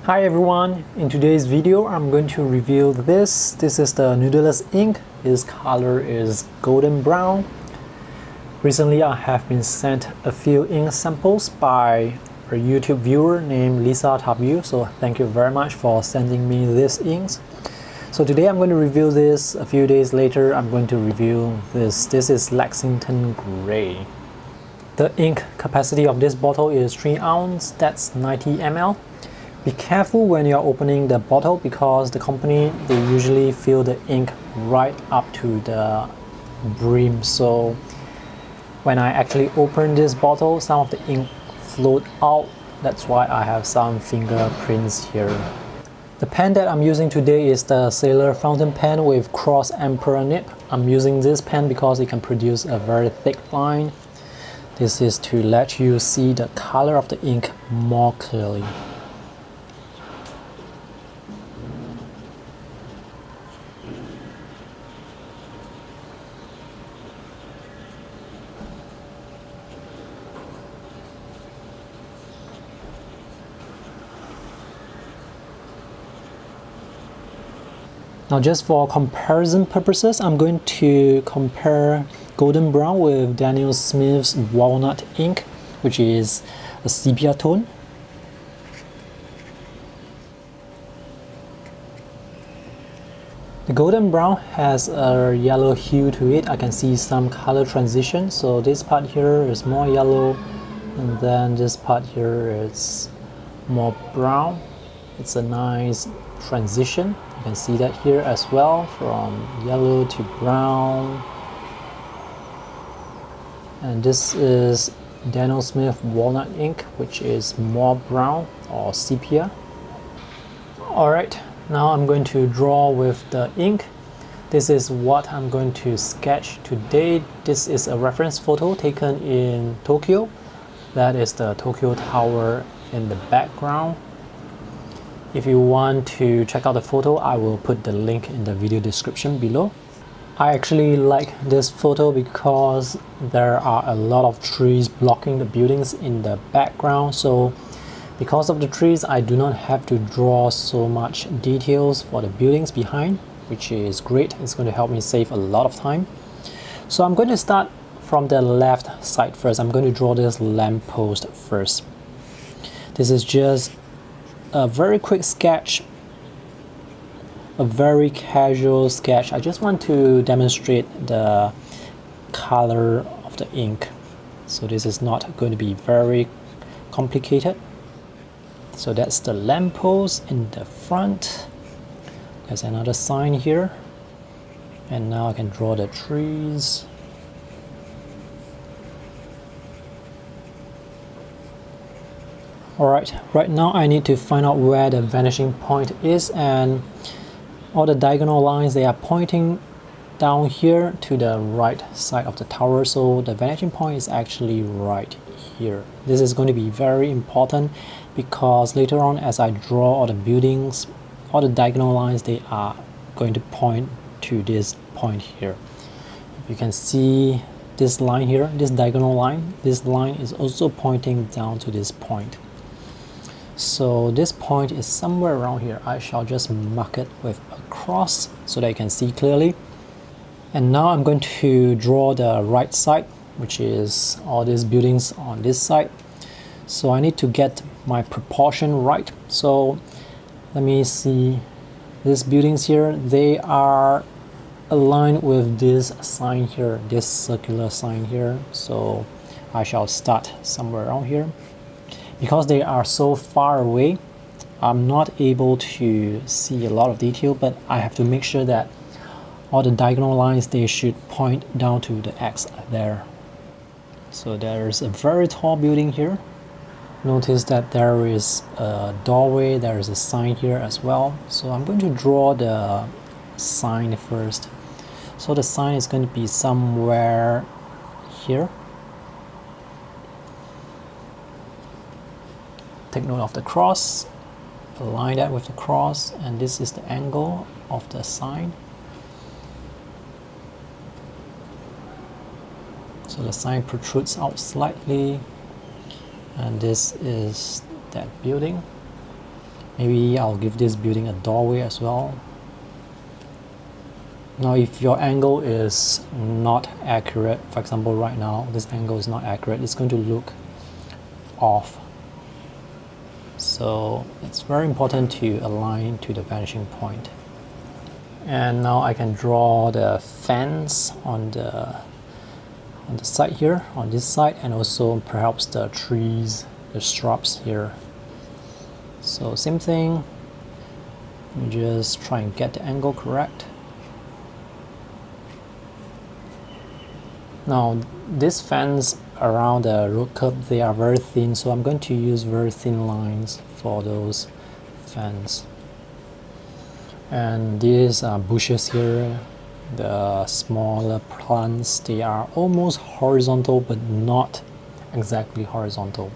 Hi everyone, in today's video I'm going to reveal this. This is the Noodler's ink. Its color is golden brown. Recently I have been sent a few ink samples by a YouTube viewer named Lisa W. So thank you very much for sending me these inks. So today I'm going to review this. A few days later I'm going to review this. This is Lexington Gray. The ink capacity of this bottle is 3 ounce, that's 90 ml. Be careful when you're opening the bottle because the company, they usually fill the ink right up to the brim. So when I actually open this bottle, some of the ink flowed out. That's why I have some fingerprints here. The pen that I'm using today is the Sailor fountain pen with cross emperor nib. I'm using this pen because it can produce a very thick line. This is to let you see the color of the ink more clearly. Now just for comparison purposes, I'm going to compare golden brown with Daniel Smith's walnut ink, which is a sepia tone. The golden brown has a yellow hue to it. I can see some color transition. So this part here is more yellow, and then this part here is more brown. It's a nice transition. You can see that here as well, from yellow to brown. And this is Daniel Smith walnut ink, which is more brown or sepia. Alright, now I'm going to draw with the ink. This is what I'm going to sketch today. This is a reference photo taken in Tokyo. That is the Tokyo Tower in the background. If you want to check out the photo, I will put the link in the video description below. I actually like this photo because there are a lot of trees blocking the buildings in the background. So because of the trees, I do not have to draw so much details for the buildings behind, which is great. It's going to help me save a lot of time. So I'm going to start from the left side first. I'm going to draw this lamppost first. This is just a very quick sketch, a very casual sketch. I just want to demonstrate the color of the ink. So this is not going to be very complicated. So that's the lamppost in the front. There's another sign here. And now I can draw the trees. Alright, right now I need to find out where the vanishing point is, and all the diagonal lines, they are pointing down here to the right side of the tower. So the vanishing point is actually right here. This is going to be very important because later on as I draw all the buildings, all the diagonal lines, they are going to point to this point here. You can see this line here, this diagonal line, this line is also pointing down to this point. So this point is somewhere around here. I shall just mark it with a cross so that you can see clearly. And now I'm going to draw the right side, which is all these buildings on this side. So I need to get my proportion right. So let me see, these buildings here, they are aligned with this sign here, this circular sign here. So I shall start somewhere around here. Because they are so far away, I'm not able to see a lot of detail, but I have to make sure that all the diagonal lines, they should point down to the X there. So there's a very tall building here. Notice that there is a doorway, there is a sign here as well. So I'm going to draw the sign first. So the sign is going to be somewhere here. Take note of the cross, align that with the cross, and this is the angle of the sign. So the sign protrudes out slightly, and this is that building. Maybe I'll give this building a doorway as well. Now if your angle is not accurate, for example right now this angle is not accurate, it's going to look off. So it's very important to align to the vanishing point. And now I can draw the fence on the side here, on this side, and also perhaps the trees, the shrubs here. So same thing, just try and get the angle correct. Now this fence around the road curb, they are very thin, so I'm going to use very thin lines for those fence. And these bushes here, the smaller plants, they are almost horizontal but not exactly horizontal.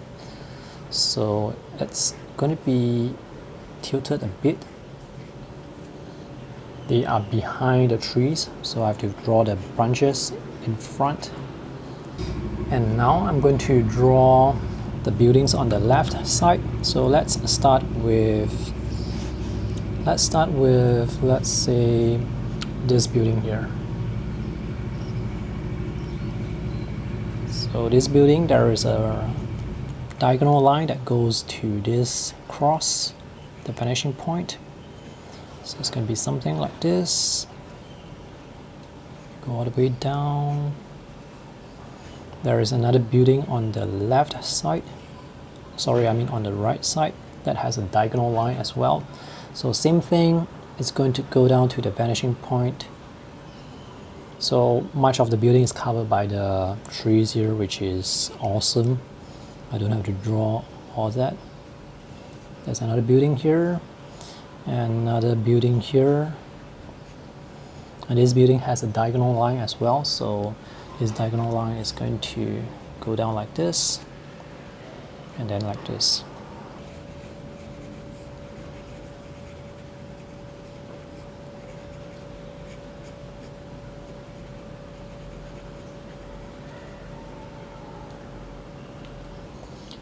So it's going to be tilted a bit. They are behind the trees, so I have to draw the branches in front. And now I'm going to draw the buildings on the left side. So let's start with let's say this building here. So this building, there is a diagonal line that goes to this cross, the vanishing point. So it's going to be something like this. Go all the way down. There is another building on the left side. Sorry, I mean on the right side, that has a diagonal line as well. So same thing, it's going to go down to the vanishing point. So much of the building is covered by the trees here, which is awesome. I don't have to draw all that. There's another building here, and another building here. And this building has a diagonal line as well, so this diagonal line is going to go down like this, and then like this.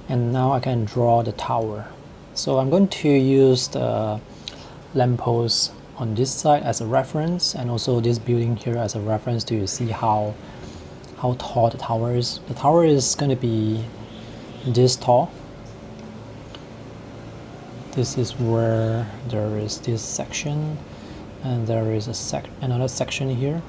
And now I can draw the tower. So I'm going to use the lamppost on this side as a reference, and also this building here as a reference to see how tall the tower is. The tower is going to be this tall. This is where there is this section, and there is another section here.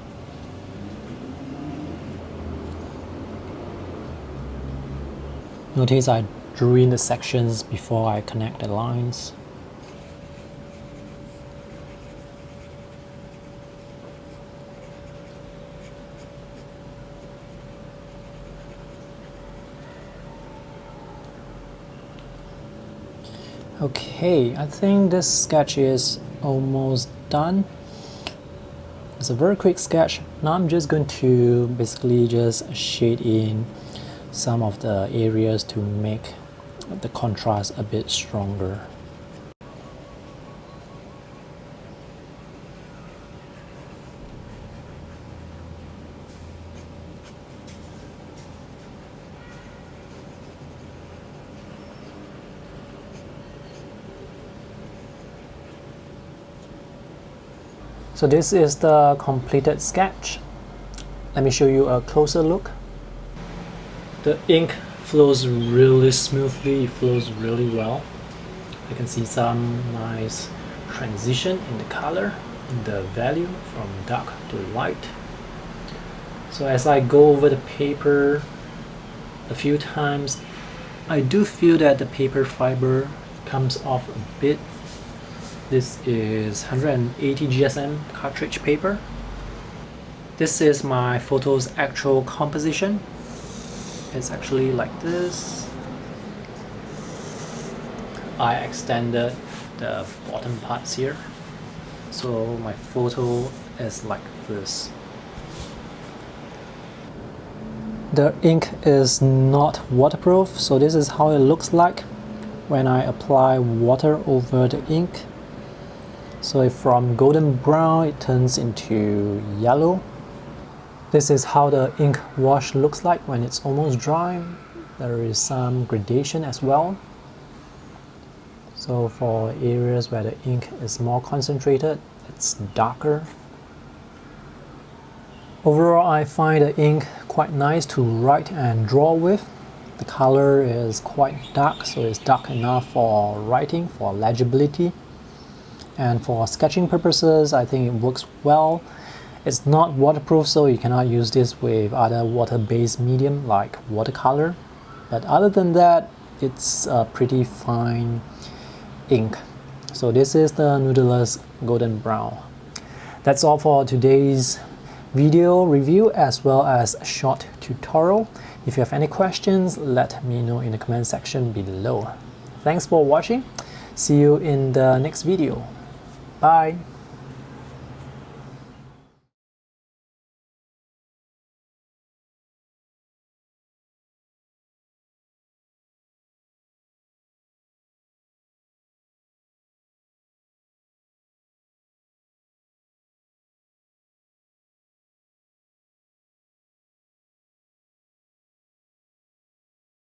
Notice I drew in the sections before I connect the lines. Okay, I think this sketch is almost done. It's a very quick sketch. Now I'm just going to basically just shade in some of the areas to make the contrast a bit stronger. So this is the completed sketch. Let me show you a closer look. The ink flows really smoothly, it flows really well. You can see some nice transition in the color, in the value from dark to light. So as I go over the paper a few times, I do feel that the paper fiber comes off a bit. This is 180 GSM cartridge paper. This is my photo's actual composition. It's actually like this. I extended the bottom parts here, so my photo is like this. The ink is not waterproof, so this is how it looks like when I apply water over the ink. So if from golden brown it turns into yellow. This is how the ink wash looks like when it's almost dry. There is some gradation as well. So for areas where the ink is more concentrated, it's darker. Overall, I find the ink quite nice to write and draw with. The color is quite dark, so it's dark enough for writing, for legibility. And for sketching purposes, I think it works well. It's not waterproof, so you cannot use this with other water-based medium like watercolor. But other than that, it's a pretty fine ink. So this is the Noodler's Golden Brown. That's all for today's video review as well as a short tutorial. If you have any questions, let me know in the comment section below. Thanks for watching. See you in the next video. Bye.